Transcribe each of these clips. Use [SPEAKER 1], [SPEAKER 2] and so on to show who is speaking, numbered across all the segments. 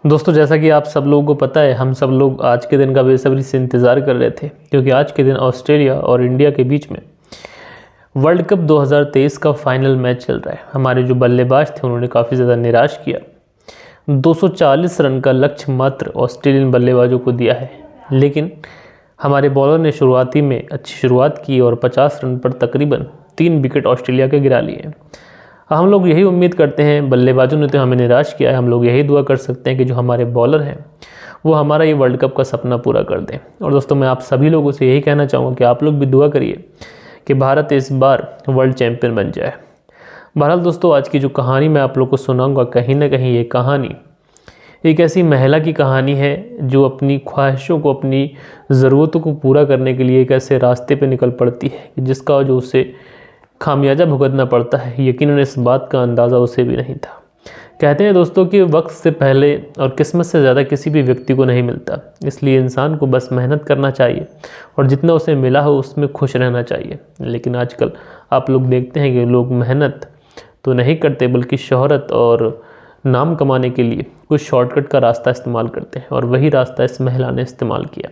[SPEAKER 1] दोस्तों, जैसा कि आप सब लोगों को पता है, हम सब लोग आज के दिन का बेसब्री से इंतज़ार कर रहे थे, क्योंकि आज के दिन ऑस्ट्रेलिया और इंडिया के बीच में वर्ल्ड कप 2023 का फाइनल मैच चल रहा है। हमारे जो बल्लेबाज थे उन्होंने काफ़ी ज़्यादा निराश किया। 240 रन का लक्ष्य मात्र ऑस्ट्रेलियन बल्लेबाजों को दिया है, लेकिन हमारे बॉलर ने शुरुआती में अच्छी शुरुआत की और 50 रन पर तकरीबन 3 विकेट ऑस्ट्रेलिया के गिरा लिए। हम लोग यही उम्मीद करते हैं, बल्लेबाजों ने तो हमें निराश किया है, हम लोग यही दुआ कर सकते हैं कि जो हमारे बॉलर हैं वो हमारा ये वर्ल्ड कप का सपना पूरा कर दें। और दोस्तों, मैं आप सभी लोगों से यही कहना चाहूँगा कि आप लोग भी दुआ करिए कि भारत इस बार वर्ल्ड चैम्पियन बन जाए। बहरहाल दोस्तों, आज की जो कहानी मैं आप लोग को सुनाऊँगा, कहीं ना कहीं ये कहानी एक ऐसी महिला की कहानी है जो अपनी ख्वाहिशों को, अपनी ज़रूरतों को पूरा करने के लिए एक ऐसे रास्ते पे निकल पड़ती है जिसका जो उसे खामियाजा भुगतना पड़ता है, यकीनन इस बात का अंदाज़ा उसे भी नहीं था। कहते हैं दोस्तों कि वक्त से पहले और किस्मत से ज़्यादा किसी भी व्यक्ति को नहीं मिलता, इसलिए इंसान को बस मेहनत करना चाहिए और जितना उसे मिला हो उसमें खुश रहना चाहिए। लेकिन आजकल आप लोग देखते हैं कि लोग मेहनत तो नहीं करते, बल्कि शोहरत और नाम कमाने के लिए कुछ शॉर्टकट का रास्ता इस्तेमाल करते हैं, और वही रास्ता इस महिला ने इस्तेमाल किया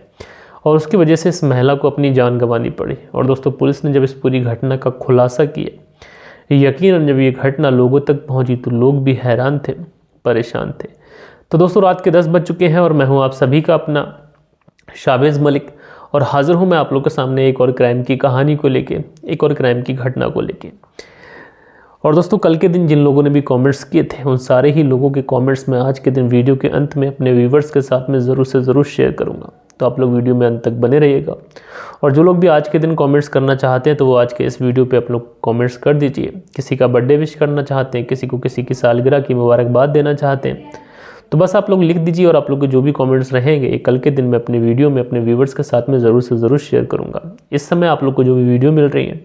[SPEAKER 1] और उसकी वजह से इस महिला को अपनी जान गंवानी पड़ी। और दोस्तों, पुलिस ने जब इस पूरी घटना का खुलासा किया, यकीनन जब ये घटना लोगों तक पहुंची तो लोग भी हैरान थे, परेशान थे। तो दोस्तों, रात के 10 बज चुके हैं और मैं हूं आप सभी का अपना शाबेज़ मलिक, और हाज़िर हूं मैं आप लोगों के सामने एक और क्राइम की कहानी को लेके, एक और क्राइम की घटना को लेके। और दोस्तों, कल के दिन जिन लोगों ने भी कमेंट्स किए थे, उन सारे ही लोगों के कमेंट्स मैं आज के दिन वीडियो के अंत में अपने व्यूवर्स के साथ में ज़रूर से ज़रूर शेयर करूंगा, तो आप लोग वीडियो में अंत तक बने रहिएगा। और जो लोग भी आज के दिन कमेंट्स करना चाहते हैं तो वो आज के इस वीडियो पे आप लोग कमेंट्स कर दीजिए। किसी का बर्थडे विश करना चाहते हैं, किसी को किसी की सालगिरह की मुबारकबाद देना चाहते हैं, तो बस आप लोग लिख दीजिए और आप लोग के जो भी कमेंट्स रहेंगे ये कल के दिन मैं अपने वीडियो में अपने व्यूवर्स के साथ में ज़रूर से ज़रूर शेयर करूँगा। इस समय आप लोग को जो भी वीडियो मिल रही है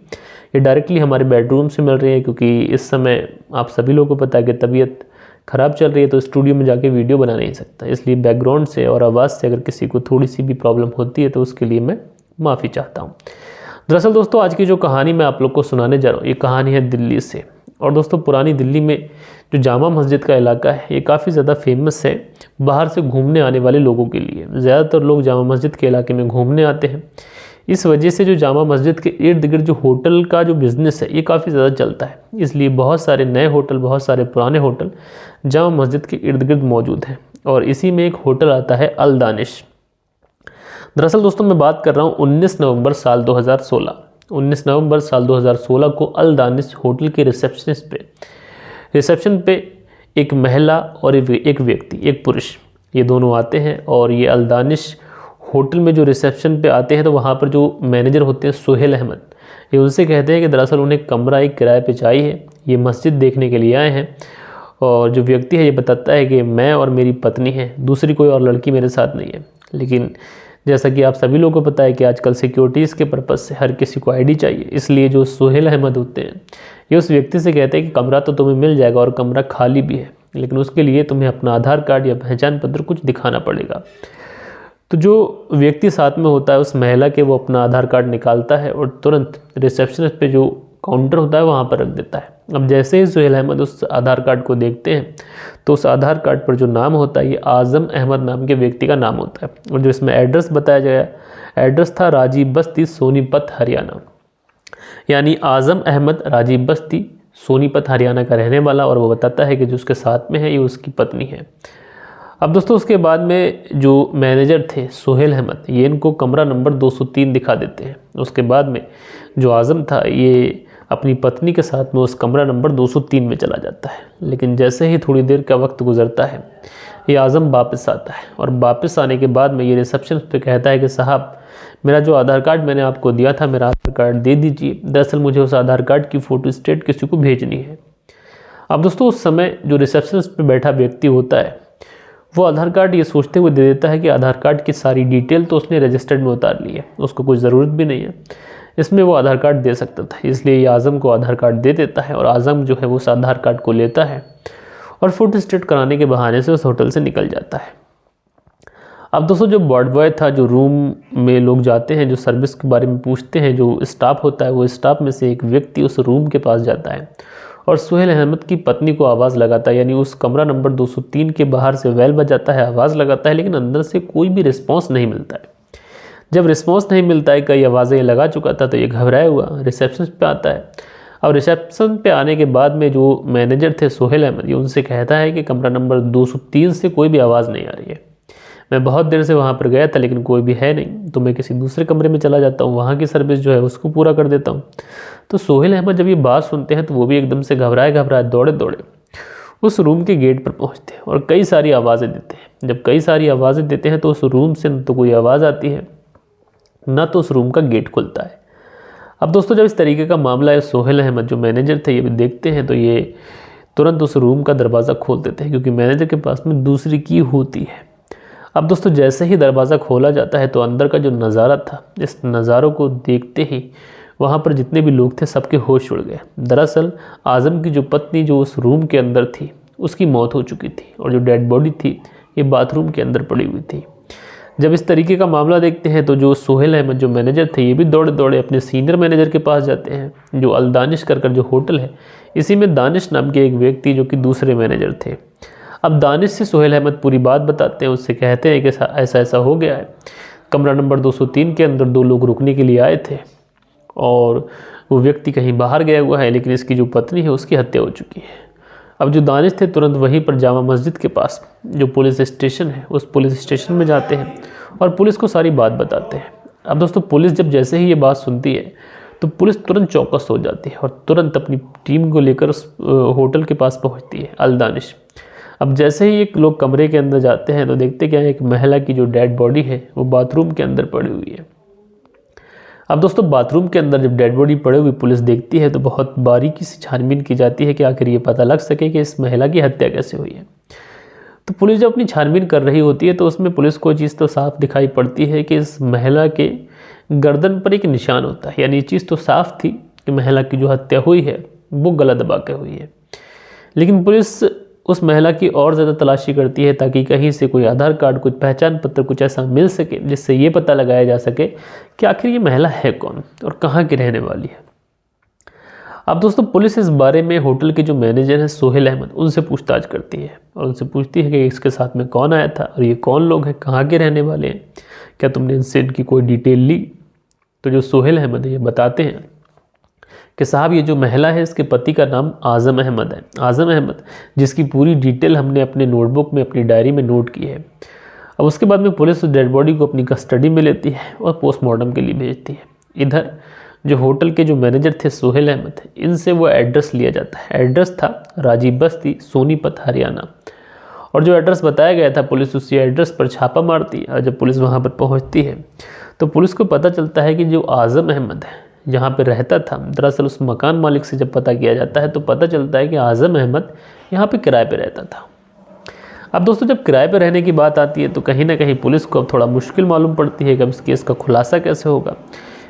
[SPEAKER 1] ये डायरेक्टली हमारे बेडरूम से मिल रही है, क्योंकि इस समय आप सभी लोगों को पता है कि तबीयत ख़राब चल रही है, तो स्टूडियो में जाके वीडियो बना नहीं सकता, इसलिए बैकग्राउंड से और आवाज़ से अगर किसी को थोड़ी सी भी प्रॉब्लम होती है तो उसके लिए मैं माफ़ी चाहता हूँ। दरअसल दोस्तों, आज की जो कहानी मैं आप लोग को सुनाने जा रहा हूँ ये कहानी है दिल्ली से। और दोस्तों, पुरानी दिल्ली में जो जामा मस्जिद का इलाका है ये काफ़ी ज़्यादा फेमस है बाहर से घूमने आने वाले लोगों के लिए। ज़्यादातर लोग जामा मस्जिद के इलाके में घूमने आते हैं, इस वजह से जो जामा मस्जिद के इर्द गिर्द जो होटल का जो बिज़नेस है ये काफ़ी ज़्यादा चलता है, इसलिए बहुत सारे नए होटल, बहुत सारे पुराने होटल जामा मस्जिद के इर्द गिर्द मौजूद हैं। और इसी में एक होटल आता है अल दानिश। दरअसल दोस्तों, मैं बात कर रहा हूँ 19 नवंबर साल 2016। 19 नवंबर साल 2016 को अल दानिश होटल के रिसेप्शन पे एक महिला और एक व्यक्ति, एक पुरुष, ये दोनों आते हैं। और ये अल दानिश होटल में जो रिसेप्शन पे आते हैं तो वहाँ पर जो मैनेजर होते हैं सोहेल अहमद, ये उनसे कहते हैं कि दरअसल उन्हें कमरा एक किराए पे चाहिए, ये मस्जिद देखने के लिए आए हैं। और जो व्यक्ति है ये बताता है कि मैं और मेरी पत्नी है, दूसरी कोई और लड़की मेरे साथ नहीं है। लेकिन जैसा कि आप सभी लोगों को पता है कि आजकल सिक्योरिटीज़ के पर्पज़ से हर किसी को आईडी चाहिए, इसलिए जो सोहेल अहमद होते हैं ये उस व्यक्ति से कहते हैं कि कमरा तो तुम्हें मिल जाएगा और कमरा खाली भी है, लेकिन उसके लिए तुम्हें अपना आधार कार्ड या पहचान पत्र कुछ दिखाना पड़ेगा। तो जो व्यक्ति साथ में होता है उस महिला के, वो अपना आधार कार्ड निकालता है और तुरंत रिसेप्शनिस्ट पे जो काउंटर होता है वहाँ पर रख देता है। अब जैसे ही सोहेल अहमद उस आधार कार्ड को देखते हैं तो उस आधार कार्ड पर जो नाम होता है ये आज़म अहमद नाम के व्यक्ति का नाम होता है, और जो इसमें एड्रेस बताया गया, एड्रेस था राजीव बस्ती, सोनीपत, हरियाणा। यानी आज़म अहमद राजीव बस्ती, सोनीपत, हरियाणा का रहने वाला, और वो बताता है कि जो उसके साथ में है ये उसकी पत्नी है। अब दोस्तों, उसके बाद में जो मैनेजर थे सोहेल अहमद, ये इनको कमरा नंबर 203 दिखा देते हैं। उसके बाद में जो आज़म था ये अपनी पत्नी के साथ में उस कमरा नंबर 203 में चला जाता है। लेकिन जैसे ही थोड़ी देर का वक्त गुजरता है ये आज़म वापस आता है, और वापस आने के बाद में ये रिसेप्शन पे कहता है कि साहब, मेरा जो आधार कार्ड मैंने आपको दिया था, मेरा आधार कार्ड दे दीजिए, दरअसल मुझे उस आधार कार्ड की फ़ोटो स्टेट किसी को भेजनी है। अब दोस्तों, उस समय जो रिसेप्शन पे बैठा व्यक्ति होता है वो आधार कार्ड ये सोचते हुए दे देता है कि आधार कार्ड की सारी डिटेल तो उसने रजिस्टर्ड में उतार ली है, उसको कुछ ज़रूरत भी नहीं है, इसमें वो आधार कार्ड दे सकता था। इसलिए ये आज़म को आधार कार्ड दे देता है, और आज़म जो है वो उस आधार कार्ड को लेता है और फोटो स्टेट कराने के बहाने से उस होटल से निकल जाता है। अब दोस्तों, जो वार्ड बॉय था, जो रूम में लोग जाते हैं, जो सर्विस के बारे में पूछते हैं, जो स्टाफ होता है, वो स्टाफ में से एक व्यक्ति उस रूम के पास जाता है और सुहेल अहमद की पत्नी को आवाज़ लगाता है, यानी उस कमरा नंबर 203 के बाहर से बेल बजाता है, आवाज़ लगाता है, लेकिन अंदर से कोई भी रिस्पॉन्स नहीं मिलता है। जब रिस्पॉन्स नहीं मिलता है, कई आवाज़ें ये लगा चुका था, तो ये घबराया हुआ रिसेप्शन पे आता है। और रिसेप्शन पे आने के बाद में जो मैनेजर थे सुहेल अहमद, ये उनसे कहता है कि कमरा नंबर 203 से कोई भी आवाज़ नहीं आ रही है। मैं बहुत देर से वहाँ पर गया था लेकिन कोई भी है नहीं, तो मैं किसी दूसरे कमरे में चला जाता हूँ, वहाँ की सर्विस जो है उसको पूरा कर देता हूँ। तो सुहेल अहमद जब ये बात सुनते हैं तो वो भी एकदम से घबराए दौड़े दौड़े उस रूम के गेट पर पहुँचते हैं और कई सारी आवाज़ें देते हैं। जब कई सारी आवाज़ें देते हैं तो उस रूम से न तो कोई आवाज़ आती है, ना तो उस रूम का गेट खुलता है। अब दोस्तों, जब इस तरीके का मामला है, सुहेल अहमद जो मैनेजर थे ये भी देखते हैं, तो ये तुरंत उस रूम का दरवाज़ा खोल देते हैं, क्योंकि मैनेजर के पास में दूसरी की होती है। अब दोस्तों, जैसे ही दरवाज़ा खोला जाता है तो अंदर का जो नज़ारा था, इस नज़ारों को देखते ही वहाँ पर जितने भी लोग थे सबके होश उड़ गए। दरअसल आज़म की जो पत्नी जो उस रूम के अंदर थी, उसकी मौत हो चुकी थी और जो डेड बॉडी थी ये बाथरूम के अंदर पड़ी हुई थी। जब इस तरीके का मामला देखते हैं तो जो सुहेल अहमद जो मैनेजर थे ये भी दौड़े दौड़े अपने सीनियर मैनेजर के पास जाते हैं, जो अल दानिश कर जो होटल है, इसी में दानिश नाम के एक व्यक्ति जो कि दूसरे मैनेजर थे। अब दानिश से सुहेल अहमद पूरी बात बताते हैं, उससे कहते हैं कि ऐसा ऐसा हो गया है, कमरा नंबर 203 के अंदर 2 लोग रुकने के लिए आए थे और वो व्यक्ति कहीं बाहर गया हुआ है, लेकिन इसकी जो पत्नी है उसकी हत्या हो चुकी है। अब जो दानिश थे तुरंत वहीं पर जामा मस्जिद के पास जो पुलिस स्टेशन है, उस पुलिस स्टेशन में जाते हैं और पुलिस को सारी बात बताते हैं। अब दोस्तों, पुलिस जब जैसे ही ये बात सुनती है तो पुलिस तुरंत चौकस हो जाती है और तुरंत अपनी टीम को लेकर उस होटल के पास पहुंचती है अल दानिश। अब जैसे ही एक लोग कमरे के अंदर जाते हैं तो देखते क्या है, एक महिला की जो डेड बॉडी है वो बाथरूम के अंदर पड़ी हुई है। अब दोस्तों, बाथरूम के अंदर जब डेड बॉडी पड़ी हुई पुलिस देखती है तो बहुत बारीकी से छानबीन की जाती है कि आखिर ये पता लग सके कि इस महिला की हत्या कैसे हुई है। तो पुलिस जब अपनी छानबीन कर रही होती है तो उसमें पुलिस को चीज़ तो साफ दिखाई पड़ती है कि इस महिला के गर्दन पर एक निशान होता है, यानी ये चीज़ तो साफ थी कि महिला की जो हत्या हुई है वो गला दबा के हुई है। लेकिन पुलिस उस महिला की और ज़्यादा तलाशी करती है ताकि कहीं से कोई आधार कार्ड, कुछ पहचान पत्र, कुछ ऐसा मिल सके जिससे ये पता लगाया जा सके कि आखिर ये महिला है कौन और कहाँ की रहने वाली है। अब दोस्तों, पुलिस इस बारे में होटल के जो मैनेजर हैं सुहेल अहमद, उनसे पूछताछ करती है और उनसे पूछती है कि इसके साथ में कौन आया था और ये कौन लोग हैं, कहाँ के रहने वाले हैं, क्या तुमने इनसे इनकी कोई डिटेल ली। तो जो सुहेल अहमद है ये बताते हैं कि साहब, ये जो महिला है इसके पति का नाम आज़म अहमद है, आज़म अहमद, जिसकी पूरी डिटेल हमने अपने नोटबुक में, अपनी डायरी में नोट की है। अब उसके बाद में पुलिस उस डेड बॉडी को अपनी कस्टडी में लेती है और पोस्टमार्टम के लिए भेजती है। इधर जो होटल के जो मैनेजर थे सुहेल अहमद, इनसे वो एड्रेस लिया जाता है। एड्रेस था राजीव बस्ती, सोनीपत, हरियाणा। और जो एड्रेस बताया गया था, पुलिस उसी एड्रेस पर छापा मारती है और जब पुलिस वहाँ पर पहुँचती है तो पुलिस को पता चलता है कि जो आज़म अहमद है जहाँ पे रहता था, दरअसल उस मकान मालिक से जब पता किया जाता है तो पता चलता है कि आज़म अहमद यहाँ पे किराए पे रहता था। अब दोस्तों, जब किराए पे रहने की बात आती है तो कहीं ना कहीं पुलिस को अब थोड़ा मुश्किल मालूम पड़ती है कि अब इस केस का खुलासा कैसे होगा।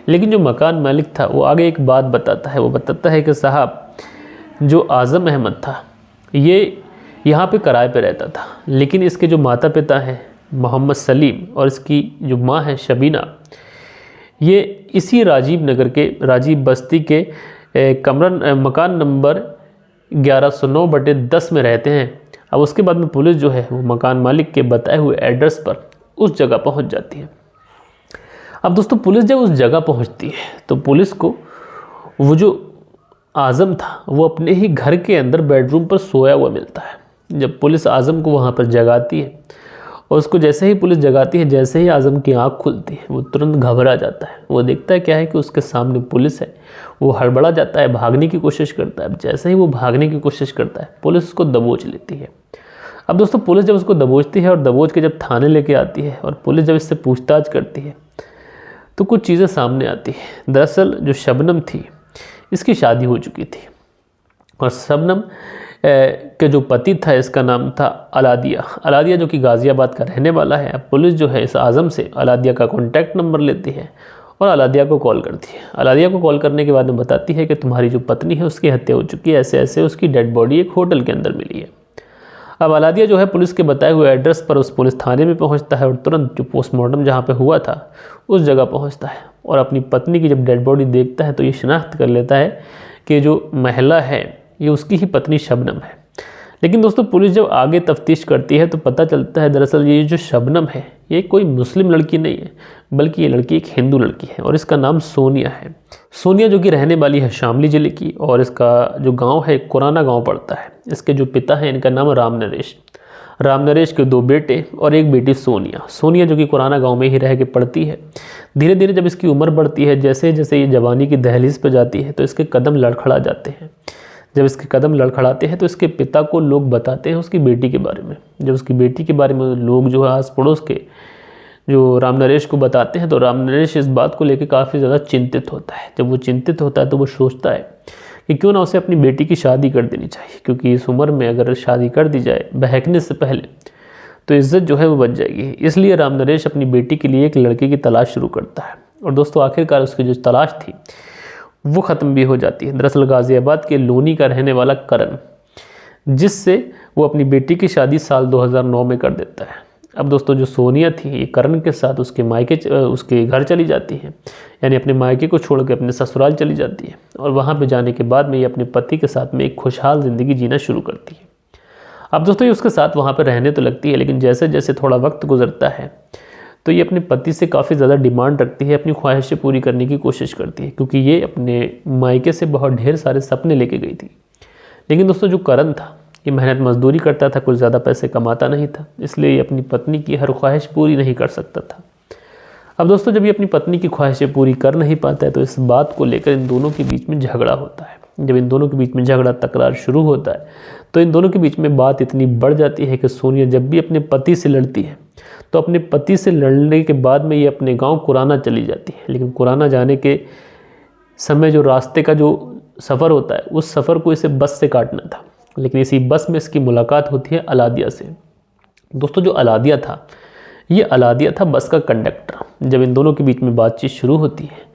[SPEAKER 1] लेकिन जो मकान मालिक था वो आगे एक बात बताता है, वो बताता है कि साहब, जो आज़म अहमद था ये यहाँ पर किराए पर रहता था, लेकिन इसके जो माता पिता हैं मोहम्मद सलीम और इसकी जो माँ है शबीना, ये इसी राजीव नगर के, राजीव बस्ती के मकान नंबर 1109/10 में रहते हैं। अब उसके बाद में पुलिस जो है वो मकान मालिक के बताए हुए एड्रेस पर उस जगह पहुंच जाती है। अब दोस्तों, पुलिस जब उस जगह पहुंचती है तो पुलिस को वो जो आज़म था वो अपने ही घर के अंदर बेडरूम पर सोया हुआ मिलता है। जब पुलिस आज़म को वहाँ पर जगाती है और उसको जैसे ही पुलिस जगाती है, जैसे ही आज़म की आंख खुलती है वो तुरंत घबरा जाता है। वो देखता है क्या है कि उसके सामने पुलिस है, वो हड़बड़ा जाता है, भागने की कोशिश करता है। जैसे ही वो भागने की कोशिश करता है पुलिस उसको दबोच लेती है। अब दोस्तों, पुलिस जब उसको दबोचती है और दबोच के जब थाने लेके आती है और पुलिस जब इससे पूछताछ करती है तो कुछ चीज़ें सामने आती है। दरअसल जो शबनम थी इसकी शादी हो चुकी थी और शबनम के जो पति था इसका नाम था अलादिया, जो कि गाज़ियाबाद का रहने वाला है। अब पुलिस जो है इस आज़म से अलादिया का कॉन्टैक्ट नंबर लेती है और अलादिया को कॉल करती है। अलादिया को कॉल करने के बाद में बताती है कि तुम्हारी जो पत्नी है उसकी हत्या हो चुकी है, ऐसे ऐसे उसकी डेड बॉडी एक होटल के अंदर मिली है। अब अलादिया जो है पुलिस के बताए हुए एड्रेस पर उस पुलिस थाने में पहुंचता है और तुरंत जो पोस्टमार्टम जहां पे हुआ था उस जगह पहुंचता है और अपनी पत्नी की जब डेड बॉडी देखता है तो ये शिनाख्त कर लेता है कि जो महिला है ये उसकी ही पत्नी शबनम है। लेकिन दोस्तों पुलिस जब आगे तफ्तीश करती है तो पता चलता है दरअसल ये जो शबनम है ये कोई मुस्लिम लड़की नहीं है, बल्कि ये लड़की एक हिंदू लड़की है और इसका नाम सोनिया है। सोनिया जो कि रहने वाली है शामली ज़िले की, और इसका जो गांव है कुराना गांव पड़ता है। इसके जो पिता हैं इनका नाम राम नरेश। राम नरेश के 2 बेटे और एक बेटी सोनिया। सोनिया जो कि कुराना गांव में ही रह के पढ़ती है। धीरे धीरे जब इसकी उम्र बढ़ती है, जैसे जैसे ये जवानी की दहलीज पर जाती है तो इसके कदम लड़खड़ा जाते हैं। जब इसके कदम लड़खड़ाते हैं तो इसके पिता को लोग बताते हैं उसकी बेटी के बारे में। जब उसकी बेटी के बारे में लोग जो है आस पड़ोस के जो राम नरेश को बताते हैं तो राम नरेश इस बात को लेकर काफ़ी ज़्यादा चिंतित होता है। जब वो चिंतित होता है तो वो सोचता है कि क्यों ना उसे अपनी बेटी की शादी कर देनी चाहिए, क्योंकि इस उम्र में अगर शादी कर दी जाए बहकने से पहले तो इज़्ज़त जो है वो बच जाएगी। इसलिए राम नरेश अपनी बेटी के लिए एक लड़के की तलाश शुरू करता है और दोस्तों आखिरकार उसकी जो तलाश थी वो ख़त्म भी हो जाती है। दरअसल गाज़ियाबाद के लोनी का रहने वाला करण, जिससे वो अपनी बेटी की शादी साल 2009 में कर देता है। अब दोस्तों जो सोनिया थी ये करण के साथ उसके घर चली जाती है, यानी अपने मायके को छोड़ के अपने ससुराल चली जाती है और वहाँ पे जाने के बाद में ये अपने पति के साथ में एक खुशहाल ज़िंदगी जीना शुरू करती है। अब दोस्तों ये उसके साथ वहाँ पर रहने तो लगती है, लेकिन जैसे जैसे थोड़ा वक्त गुजरता है तो ये अपने पति से काफ़ी ज़्यादा डिमांड रखती है, अपनी ख्वाहिशें पूरी करने की कोशिश करती है, क्योंकि ये अपने मायके से बहुत ढेर सारे सपने लेके गई थी। लेकिन दोस्तों जो करण था ये मेहनत मजदूरी करता था, कुछ ज़्यादा पैसे कमाता नहीं था, इसलिए ये अपनी पत्नी की हर ख्वाहिश पूरी नहीं कर सकता था। अब दोस्तों जब ये अपनी पत्नी की ख्वाहिशें पूरी कर नहीं पाता है तो इस बात को लेकर इन दोनों के बीच में झगड़ा होता है। जब इन दोनों के बीच में झगड़ा तकरार शुरू होता है तो इन दोनों के बीच में बात इतनी बढ़ जाती है कि सोनिया जब भी अपने पति से लड़ती है तो अपने पति से लड़ने के बाद में ये अपने गांव कुराना चली जाती है। लेकिन कुराना जाने के समय जो रास्ते का जो सफ़र होता है उस सफ़र को इसे बस से काटना था, लेकिन इसी बस में इसकी मुलाकात होती है अलादिया से। दोस्तों जो अलादिया था ये अलादिया था बस का कंडक्टर। जब इन दोनों के बीच में बातचीत शुरू होती है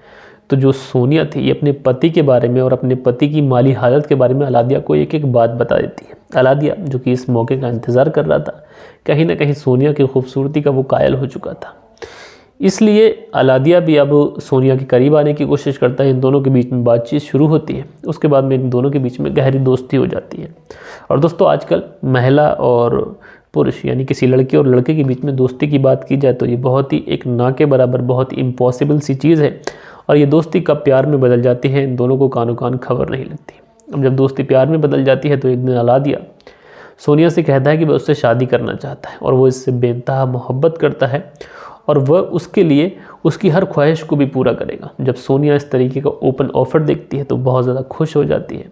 [SPEAKER 1] तो जो सोनिया थी ये अपने पति के बारे में और अपने पति की माली हालत के बारे में अलादिया को एक एक बात बता देती है। अलादिया जो कि इस मौके का इंतज़ार कर रहा था, कहीं ना कहीं सोनिया की खूबसूरती का वो कायल हो चुका था, इसलिए अलादिया भी अब सोनिया के करीब आने की कोशिश करता है। इन दोनों के बीच में बातचीत शुरू होती है, उसके बाद में इन दोनों के बीच में गहरी दोस्ती हो जाती है। और दोस्तों आजकल महिला और पुरुष यानी किसी लड़के और लड़के के बीच में दोस्ती की बात की जाए तो ये बहुत ही एक ना के बराबर बहुत ही इम्पॉसिबल सी चीज़ है, और ये दोस्ती कब प्यार में बदल जाती है इन दोनों को कानो कान खबर नहीं लगती। अब जब दोस्ती प्यार में बदल जाती है तो एक दिन अलादिया सोनिया से कहता है कि वह उससे शादी करना चाहता है और वो इससे बेइंतहा मोहब्बत करता है और वह उसके लिए उसकी हर ख्वाहिश को भी पूरा करेगा। जब सोनिया इस तरीके का ओपन ऑफ़र देखती है तो बहुत ज़्यादा खुश हो जाती है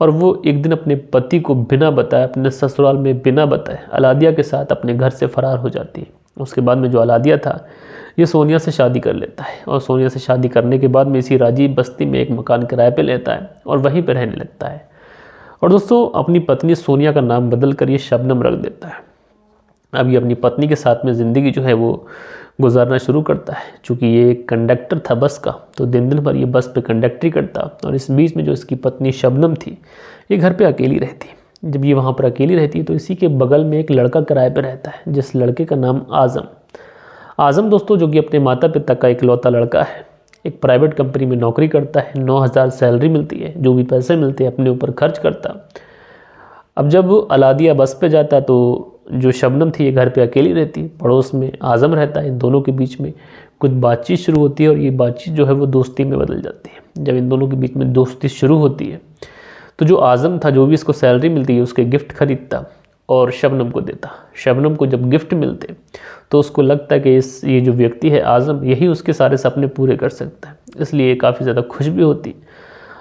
[SPEAKER 1] और वो एक दिन अपने पति को बिना बताए अपने ससुराल में बिना बताए अलादिया के साथ अपने घर से फ़रार हो जाती है। उसके बाद में जो अलादिया था ये सोनिया से शादी कर लेता है और सोनिया से शादी करने के बाद में इसी राजीव बस्ती में एक मकान किराए पे लेता है और वहीं पर रहने लगता है। और दोस्तों अपनी पत्नी सोनिया का नाम बदल कर ये शबनम रख देता है। अब ये अपनी पत्नी के साथ में ज़िंदगी जो है वो गुजारना शुरू करता है। चूँकि ये एक कंडक्टर था बस का तो दिन दिन भर ये बस पे कंडक्टरी करता, और इस बीच में जो इसकी पत्नी शबनम थी ये घर पे अकेली रहती। जब ये वहाँ पर अकेली रहती है तो इसी के बगल में एक लड़का किराए पे रहता है, जिस लड़के का नाम आज़म दोस्तों जो कि अपने माता पिता का इकलौता लड़का है, एक प्राइवेट कंपनी में नौकरी करता है, 9,000 सैलरी मिलती है, जो भी पैसे मिलते हैं अपने ऊपर खर्च करता। अब जब अलादिया बस पे जाता तो जो शबनम थी ये घर पे अकेली रहती, पड़ोस में आज़म रहता है। इन दोनों के बीच में कुछ बातचीत शुरू होती है और ये बातचीत जो है वो दोस्ती में बदल जाती है। जब इन दोनों के बीच में दोस्ती शुरू होती है तो जो आज़म था जो भी इसको सैलरी मिलती है उसके गिफ्ट खरीदता और शबनम को देता। शबनम को जब गिफ्ट मिलते तो उसको लगता है कि ये जो व्यक्ति है आज़म यही उसके सारे सपने पूरे कर सकता है, इसलिए काफ़ी ज़्यादा खुश भी होती।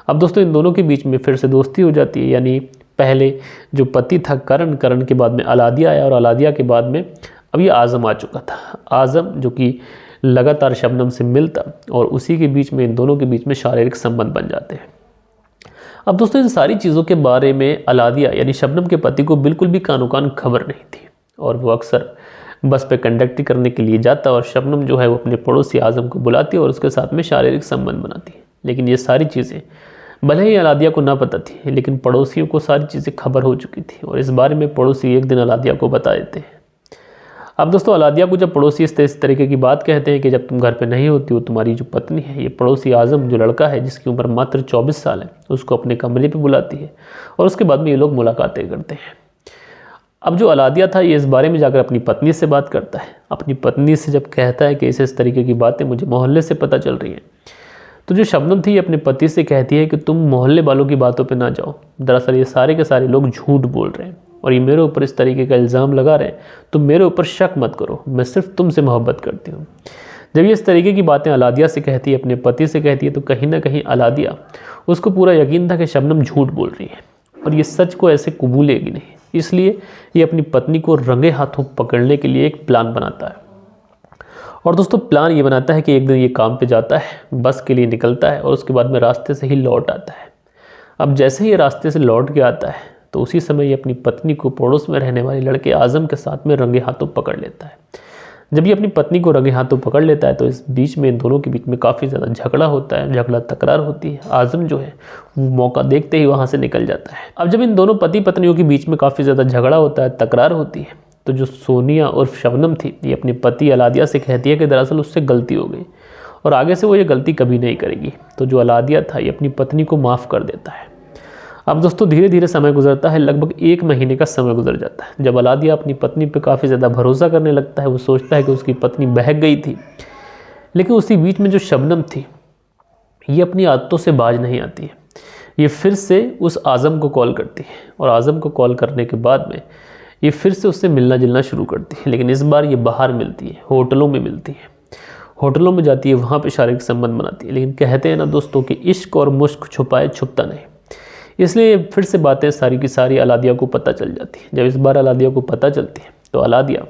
[SPEAKER 1] अब दोस्तों इन दोनों के बीच में फिर से दोस्ती हो जाती है, यानी पहले जो पति था करण के बाद में अलादिया आया और अलादिया के बाद में अब ये आज़म आ चुका था। आज़म जो कि लगातार शबनम से मिलता और उसी के बीच में इन दोनों के बीच में शारीरिक संबंध बन जाते हैं। अब दोस्तों इन सारी चीज़ों के बारे में अलादिया यानी शबनम के पति को बिल्कुल भी कानो कान खबर नहीं थी और वो अक्सर बस पे कंडक्टरी करने के लिए जाता और शबनम जो है वो अपने पड़ोसी आज़म को बुलाती और उसके साथ में शारीरिक संबंध बनाती। लेकिन ये सारी चीज़ें भले ही अलादिया को ना पता थी, लेकिन पड़ोसियों को सारी चीज़ें खबर हो चुकी थी और इस बारे में पड़ोसी एक दिन अलादिया को बता देते हैं। अब दोस्तों अलादिया को जब पड़ोसी इस तरीके की बात कहते हैं कि जब तुम घर पे नहीं होती हो, तुम्हारी जो पत्नी है, ये पड़ोसी आज़म जो लड़का है जिसकी उम्र मात्र 24 साल है, उसको अपने कमरे पे बुलाती है और उसके बाद में ये लोग मुलाकातें करते हैं। अब जो अलादिया था ये इस बारे में जाकर अपनी पत्नी से बात करता है। अपनी पत्नी से जब कहता है कि इस तरीके की बातें मुझे मोहल्ले से पता चल रही हैं, तो जो शबनम थी अपने पति से कहती है कि तुम मोहल्ले वालों की बातों पे ना जाओ, दरअसल ये सारे के सारे लोग झूठ बोल रहे हैं और ये मेरे ऊपर इस तरीके का इल्ज़ाम लगा रहे हैं, तुम मेरे ऊपर शक मत करो, मैं सिर्फ तुमसे मोहब्बत करती हूँ। जब ये इस तरीके की बातें अलादिया से कहती है, अपने पति से कहती है, तो कहीं ना कहीं अलादिया उसको पूरा यकीन था कि शबनम झूठ बोल रही है और ये सच को ऐसे कबूलेगी नहीं। इसलिए ये अपनी पत्नी को रंगे हाथों पकड़ने के लिए एक प्लान बनाता है। और दोस्तों प्लान ये बनाता है कि एक दिन ये काम पे जाता है, बस के लिए निकलता है और उसके बाद में रास्ते से ही लौट आता है। अब जैसे ही ये रास्ते से लौट के आता है तो उसी समय ये अपनी पत्नी को पड़ोस में रहने वाले लड़के आज़म के साथ में रंगे हाथों पकड़ लेता है। जब ये अपनी पत्नी को रंगे हाथों पकड़ लेता है तो इस बीच में इन दोनों के बीच में काफ़ी ज़्यादा झगड़ा होता है, झगड़ा तकरार होती है। आज़म जो है वो मौका देखते ही वहाँ से निकल जाता है। अब जब इन दोनों पति पत्नियों के बीच में काफ़ी ज़्यादा झगड़ा होता है, तकरार होती है, तो जो सोनिया और शबनम थी ये अपने पति अलादिया से कहती है कि दरअसल उससे गलती हो गई और आगे से वो ये गलती कभी नहीं करेगी। तो जो अलादिया था ये अपनी पत्नी को माफ़ कर देता है। अब दोस्तों धीरे धीरे समय गुजरता है, लगभग 1 महीने का समय गुजर जाता है। जब अलादिया अपनी पत्नी पे काफ़ी ज़्यादा भरोसा करने लगता है, वो सोचता है कि उसकी पत्नी बहक गई थी, लेकिन उसी बीच में जो शबनम थी ये अपनी आदतों से बाज नहीं आती है। ये फिर से उस आज़म को कॉल करती है और आज़म को कॉल करने के बाद में ये फिर से उससे मिलना जुलना शुरू करती है, लेकिन इस बार ये बाहर मिलती है, होटलों में मिलती है। होटलों में जाती है, वहाँ पे शारीरिक संबंध बनाती है। लेकिन कहते हैं ना दोस्तों कि इश्क और मुश्क छुपाए छुपता नहीं, इसलिए फिर से बातें सारी की सारी अलादिया को पता चल जाती है। जब इस बार अलादिया को पता चलती है तो अलादिया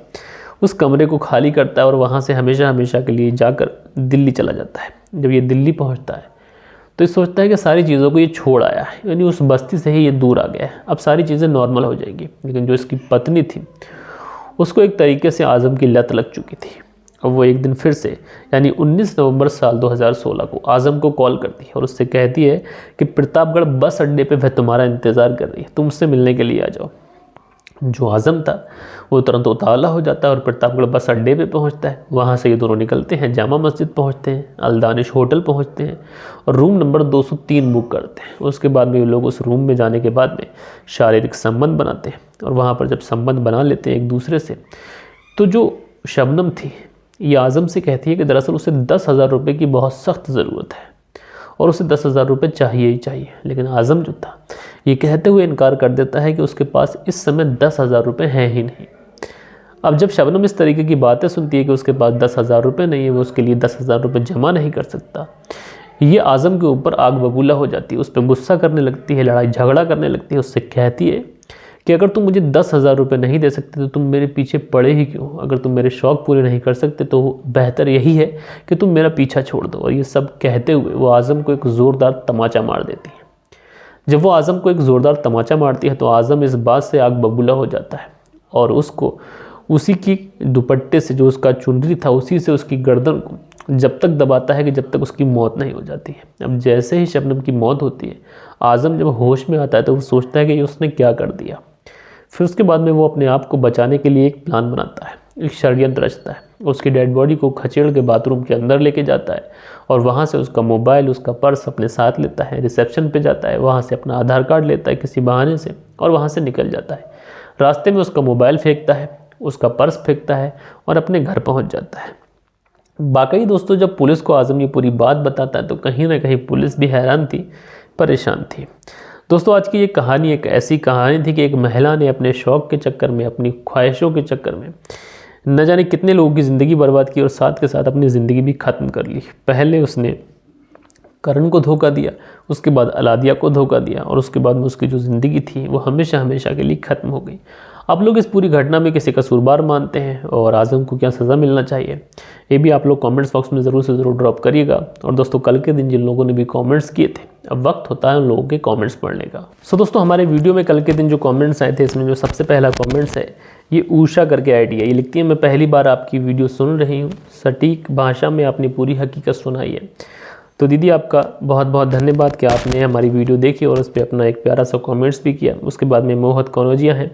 [SPEAKER 1] उस कमरे को खाली करता है और वहाँ से हमेशा हमेशा के लिए जाकर दिल्ली चला जाता है। जब ये दिल्ली पहुँचता है तो ये सोचता है कि सारी चीज़ों को ये छोड़ आया है, यानी उस बस्ती से ही ये दूर आ गया है, अब सारी चीज़ें नॉर्मल हो जाएगी। लेकिन जो इसकी पत्नी थी उसको एक तरीके से आज़म की लत लग चुकी थी। अब वो एक दिन फिर से यानी 19 नवंबर साल 2016 को आज़म को कॉल करती है और उससे कहती है कि प्रतापगढ़ बस अड्डे पे वह तुम्हारा इंतज़ार कर रही है, तुम उससे मिलने के लिए आ जाओ। जो आज़म था वो तुरंत उतावला हो जाता है और प्रतापगढ़ बस अड्डे पे पहुंचता है। वहाँ से ये दोनों निकलते हैं, जामा मस्जिद पहुंचते हैं, अलदानिश होटल पहुंचते हैं और रूम नंबर 203 बुक करते हैं। उसके बाद में ये लोग उस रूम में जाने के बाद में शारीरिक संबंध बनाते हैं और वहाँ पर जब संबंध बना लेते हैं एक दूसरे से, तो जो शबनम थी ये आज़म से कहती है कि दरअसल उसे 10,000 रुपये की बहुत सख्त ज़रूरत है और उसे 10,000 रुपये चाहिए ही चाहिए। लेकिन आज़म जो था ये कहते हुए इनकार कर देता है कि उसके पास इस समय 10,000 रुपये हैं ही नहीं। अब जब शबनम इस तरीके की बातें सुनती है कि उसके पास 10,000 रुपये नहीं है, वो उसके लिए 10,000 रुपये जमा नहीं कर सकता, ये आज़म के ऊपर आग बबूला हो जाती है, उस पर गुस्सा करने लगती है, लड़ाई झगड़ा करने लगती है। उससे कहती है कि अगर तुम मुझे 10,000 रुपये नहीं दे सकते तो तुम मेरे पीछे पड़े ही क्यों? अगर तुम मेरे शौक़ पूरे नहीं कर सकते तो बेहतर यही है कि तुम मेरा पीछा छोड़ दो। और ये सब कहते हुए वो आज़म को एक ज़ोरदार तमाचा मार देती है। जब वो आज़म को एक ज़ोरदार तमाचा मारती है तो आज़म इस बात से आग बबूला हो जाता है और उसको उसी की दुपट्टे से, जो उसका चुनरी था, उसी से उसकी गर्दन को जब तक दबाता है कि जब तक उसकी मौत नहीं हो जाती है। अब जैसे ही शबनम की मौत होती है, आज़म जब होश में आता है तो वो सोचता है कि उसने क्या कर दिया। फिर उसके बाद में वो अपने आप को बचाने के लिए एक प्लान बनाता है, एक षड्यंत्र रचता है। उसकी डेड बॉडी को खचेड़ के बाथरूम के अंदर लेके जाता है और वहाँ से उसका मोबाइल, उसका पर्स अपने साथ लेता है, रिसेप्शन पे जाता है, वहाँ से अपना आधार कार्ड लेता है किसी बहाने से और वहाँ से निकल जाता है। रास्ते में उसका मोबाइल फेंकता है, उसका पर्स फेंकता है और अपने घर पहुँच जाता है। बाकी दोस्तों जब पुलिस को आज़म ये पूरी बात बताता है तो कहीं ना कहीं पुलिस भी हैरान थी, परेशान थी। दोस्तों आज की ये कहानी एक ऐसी कहानी थी कि एक महिला ने अपने शौक़ के चक्कर में, अपनी ख्वाहिशों के चक्कर में न जाने कितने लोगों की ज़िंदगी बर्बाद की और साथ के साथ अपनी ज़िंदगी भी ख़त्म कर ली। पहले उसने करण को धोखा दिया, उसके बाद अलादिया को धोखा दिया और उसके बाद में उसकी जो ज़िंदगी थी वो हमेशा हमेशा के लिए ख़त्म हो गई। आप लोग इस पूरी घटना में किसी कसूरवार मानते हैं और आज़म को क्या सज़ा मिलना चाहिए, ये भी आप लोग कमेंट्स बॉक्स में ज़रूर से ज़रूर ड्रॉप करिएगा। और दोस्तों कल के दिन जिन लोगों ने भी कमेंट्स किए थे, अब वक्त होता है उन लोगों के कमेंट्स पढ़ने का। सो दोस्तों हमारे वीडियो में कल के दिन जो कमेंट्स आए थे, इसमें जो सबसे पहला कमेंट्स है ये ऊषा करके आईडी है। ये लिखती है, मैं पहली बार आपकी वीडियो सुन रही हूँ, सटीक भाषा में आपने पूरी हकीकत सुनाई है। तो दीदी आपका बहुत बहुत धन्यवाद कि आपने हमारी वीडियो देखी और उस पर अपना एक प्यारा सा कमेंट्स भी किया। उसके बाद में मोहत कनौजिया हैं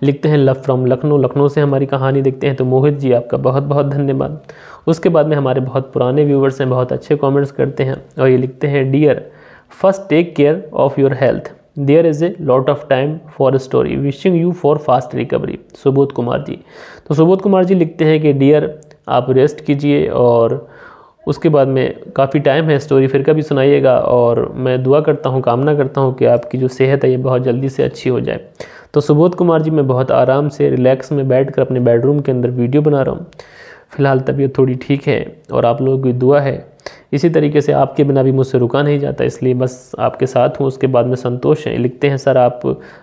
[SPEAKER 1] लिखते हैं लव फ्रॉम लखनऊ, लखनऊ से हमारी कहानी देखते हैं। तो मोहित जी आपका बहुत बहुत धन्यवाद। उसके बाद में हमारे बहुत पुराने व्यूवर्स हैं, बहुत अच्छे कमेंट्स करते हैं और ये लिखते हैं dear first take care of your health, there is a lot of time for a story, wishing you for fast recovery, Subodh Kumar ji. तो सुबोध कुमार जी लिखते हैं कि डियर आप रेस्ट कीजिए और उसके बाद में काफ़ी टाइम है, स्टोरी फिर कभी सुनाइएगा और मैं दुआ करता हूँ, कामना करता हूँ कि आपकी जो सेहत है ये बहुत जल्दी से अच्छी हो जाए। तो सुबोध कुमार जी, मैं बहुत आराम से रिलैक्स में बैठकर अपने बेडरूम के अंदर वीडियो बना रहा हूँ। फ़िलहाल तबीयत थोड़ी ठीक है और आप लोगों की दुआ है। इसी तरीके से आपके बिना भी मुझसे रुका नहीं जाता, इसलिए बस आपके साथ हूँ। उसके बाद में संतोष हैं, लिखते हैं सर आप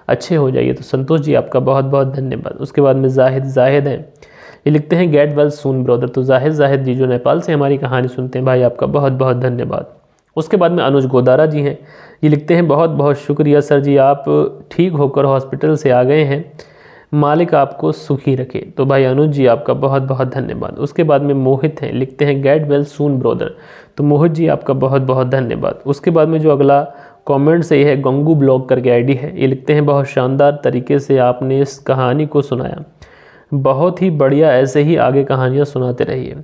[SPEAKER 1] अच्छे हो जाइए। तो संतोष जी आपका बहुत बहुत धन्यवाद। उसके बाद में जाहिद हैं, ये लिखते हैं गेट वेल सून ब्रदर। तो जाहिद जी जो नेपाल से हमारी कहानी सुनते हैं, भाई आपका बहुत बहुत धन्यवाद। उसके बाद में अनुज गोदारा जी हैं, ये लिखते हैं बहुत बहुत शुक्रिया सर जी, आप ठीक होकर हॉस्पिटल से आ गए हैं, मालिक आपको सुखी रखे। तो भाई अनुज जी आपका बहुत बहुत धन्यवाद। उसके बाद में मोहित हैं, लिखते हैं गेट वेल सून ब्रदर। तो मोहित जी आपका बहुत बहुत धन्यवाद। उसके बाद में जो अगला कमेंट से ये है गंगू ब्लॉग करके आईडी है, ये लिखते हैं बहुत शानदार तरीके से आपने इस कहानी को सुनाया, बहुत ही बढ़िया, ऐसे ही आगे कहानियाँ सुनाते रहिए।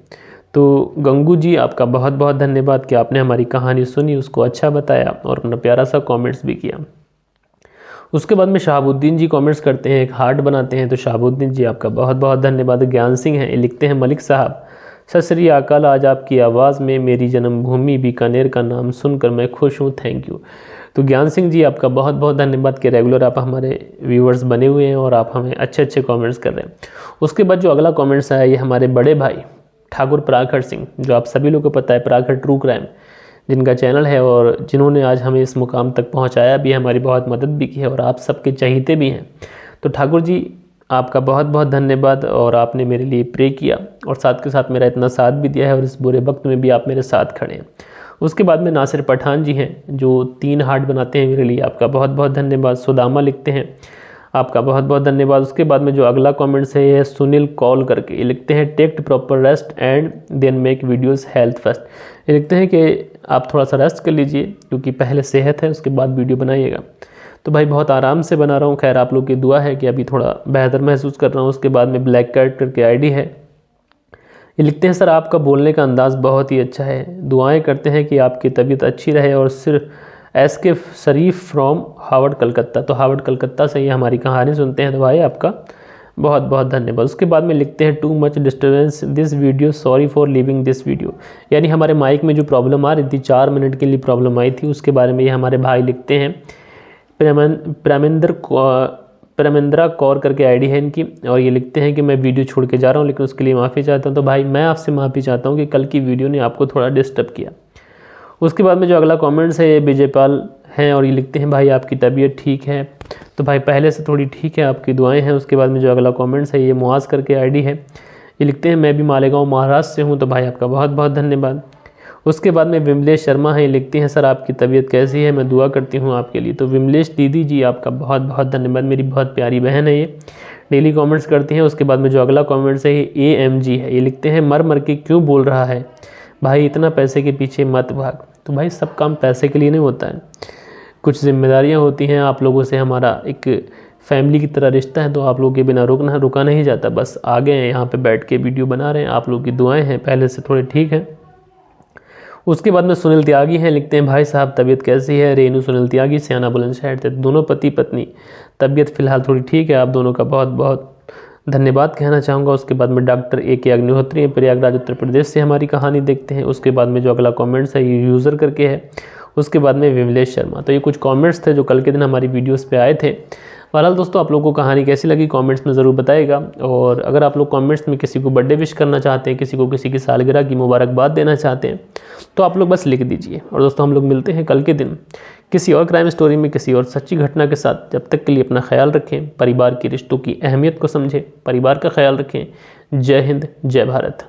[SPEAKER 1] तो गंगू जी आपका बहुत बहुत धन्यवाद कि आपने हमारी कहानी सुनी, उसको अच्छा बताया और अपना प्यारा सा कमेंट्स भी किया। उसके बाद में शहाबुद्दीन जी कमेंट्स करते हैं, एक हार्ट बनाते हैं। तो शहाबुद्दीन जी आपका बहुत बहुत धन्यवाद। ज्ञान सिंह हैं, लिखते हैं मलिक साहब सत श्री अकाल, आज आपकी आवाज़ में मेरी जन्मभूमि बीकानेर का नाम सुनकर मैं खुश हूँ, थैंक यू। तो ज्ञान सिंह जी आपका बहुत बहुत धन्यवाद कि रेगुलर आप हमारे व्यूवर्स बने हुए हैं और आप हमें अच्छे अच्छे कमेंट्स कर रहे हैं। उसके बाद जो अगला कमेंट्स आया, ये हमारे बड़े भाई ठाकुर पराखर सिंह, जो आप सभी लोगों को पता है पराखर ट्रू क्राइम जिनका चैनल है और जिन्होंने आज हमें इस मुकाम तक पहुंचाया भी, हमारी बहुत मदद भी की है और आप सबके चहीते भी हैं। तो ठाकुर जी आपका बहुत बहुत धन्यवाद और आपने मेरे लिए प्रे किया और साथ के साथ मेरा इतना साथ भी दिया है और इस बुरे वक्त में भी आप मेरे साथ खड़े हैं। उसके बाद में नासिर पठान जी हैं, जो 3 हार्ट बनाते हैं मेरे लिए, आपका बहुत बहुत धन्यवाद। सुदामा लिखते हैं, आपका बहुत बहुत धन्यवाद। उसके बाद में जो अगला कमेंट्स है ये सुनील कॉल करके, ये लिखते हैं take proper rest and then make videos health first. ये लिखते हैं कि आप थोड़ा सा रेस्ट कर लीजिए क्योंकि पहले सेहत है, उसके बाद वीडियो बनाइएगा। तो भाई बहुत आराम से बना रहा हूँ, खैर आप लोग की दुआ है कि अभी थोड़ा बेहतर महसूस कर रहा हूँ। उसके बाद में ब्लैक कैट करके आईडी है, ये लिखते हैं सर आपका बोलने का अंदाज़ बहुत ही अच्छा है, दुआएं करते हैं कि आपकी तबीयत अच्छी रहे। और सिर्फ S K Sharif from Harvard Calcutta, तो हार्वर्ड कलकत्ता से ये हमारी कहानी सुनते हैं। तो भाई आपका बहुत बहुत धन्यवाद। उसके बाद में लिखते हैं too much disturbance this video, sorry for leaving this video. यानी हमारे माइक में जो प्रॉब्लम आ रही थी, 4 मिनट के लिए प्रॉब्लम आई थी, उसके बारे में ये हमारे भाई लिखते हैं। प्रेमेंद्रा कौर करके आईडी है इनकी और ये लिखते हैं कि मैं वीडियो छोड़ के जा रहा हूँ लेकिन उसके लिए माफ़ी चाहता हूँ। तो भाई मैं आपसे माफ़ी चाहता हूँ कि कल की वीडियो ने आपको थोड़ा डिस्टर्ब किया। उसके बाद में जो अगला कमेंट्स है ये विजयपाल हैं और ये लिखते हैं भाई आपकी तबीयत ठीक है। तो भाई पहले से थोड़ी ठीक है, आपकी दुआएं हैं। उसके बाद में जो अगला कमेंट्स है ये मुआज करके आईडी है, ये लिखते हैं मैं भी मालेगांव महाराष्ट्र से हूँ। तो भाई आपका बहुत बहुत धन्यवाद। उसके बाद में विमलेश शर्मा हैं, लिखते हैं सर आपकी तबीयत कैसी है, मैं दुआ करती हूँ आपके लिए। तो विमलेश दीदी जी आपका बहुत बहुत धन्यवाद, मेरी बहुत प्यारी बहन है, ये डेली कमेंट्स करती हैं। उसके बाद में जो अगला कमेंट्स है ये AMG है, ये लिखते हैं मर मर के क्यों बोल रहा है भाई, इतना पैसे के पीछे मत भाग। तो भाई सब काम पैसे के लिए नहीं होता है, कुछ जिम्मेदारियाँ होती हैं। आप लोगों से हमारा एक फैमिली की तरह रिश्ता है, तो आप लोगों के बिना रुका नहीं जाता। बस आ गए हैं यहाँ पे बैठ के वीडियो बना रहे हैं, आप लोगों की दुआएं हैं, पहले से थोड़े ठीक हैं। उसके बाद में सुनील त्यागी हैं, लिखते हैं भाई साहब तबीयत कैसी है। रेनू सुनील त्यागी सियाना बुलंदशहर से, दोनों पति पत्नी तबीयत फ़िलहाल थोड़ी ठीक है, आप दोनों का बहुत बहुत धन्यवाद कहना चाहूँगा। उसके बाद में डॉक्टर AK अग्निहोत्री प्रयागराज उत्तर प्रदेश से हमारी कहानी देखते हैं। उसके बाद में जो अगला कमेंट्स है ये यूज़र करके है। उसके बाद में विमलेश शर्मा। तो ये कुछ कमेंट्स थे जो कल के दिन हमारी वीडियोस पे आए थे। बहरहाल दोस्तों आप लोगों को कहानी कैसी लगी कमेंट्स में ज़रूर बताइएगा। और अगर आप लोग कमेंट्स में किसी को बर्थडे विश करना चाहते हैं, किसी को किसी की सालगिरह की मुबारकबाद देना चाहते हैं, तो आप लोग बस लिख दीजिए। और दोस्तों हम लोग मिलते हैं कल के दिन किसी और क्राइम स्टोरी में, किसी और सच्ची घटना के साथ। जब तक के लिए अपना ख्याल रखें, परिवार के रिश्तों की अहमियत को समझें, परिवार का ख्याल रखें। जय हिंद, जय भारत।